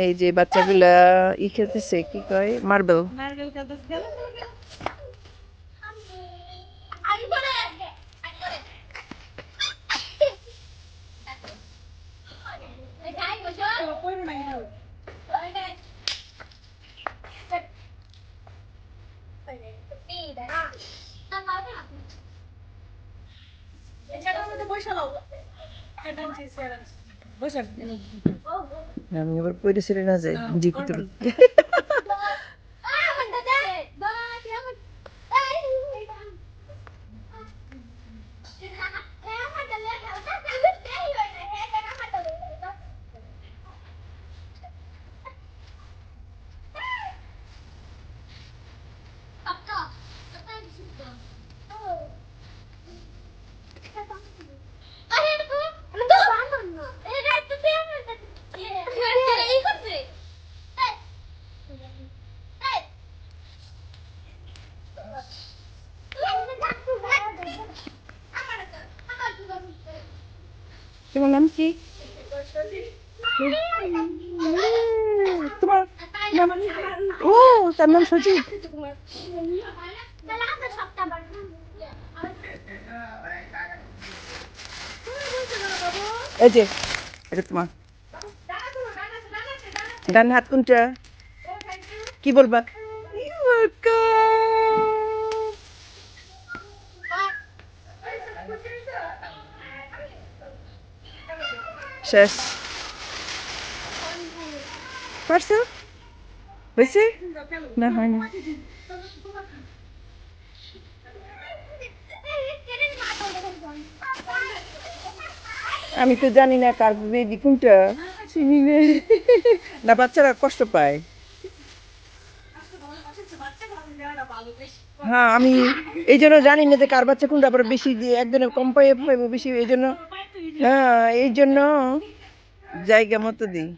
এই যে বাচ্চাগুলা খেলতেছে, কি কয়, মার্বেল। আমি আবার পড়েছিল না যাই জি ভিতরে। তোমার নাম কি? তোমার নাম? ও, তার নাম সজীব। এই যে এটা তোমার ডান হাত কোনটা? কি বলবা? শেষ। পারছো? হয়েছে না? হয় না। আমি তো জানি না কার বেবি কোনটা, চিনি না, বাচ্চারা কষ্ট পায়। হ্যাঁ, আমি এই জন্য জানি না যে কার বাচ্চা কোনটা, আবার বেশি দিয়ে একজনের কম পাইবে বেশি, এই জন্য। হ্যাঁ, এই জন্য জায়গা মতো দিই।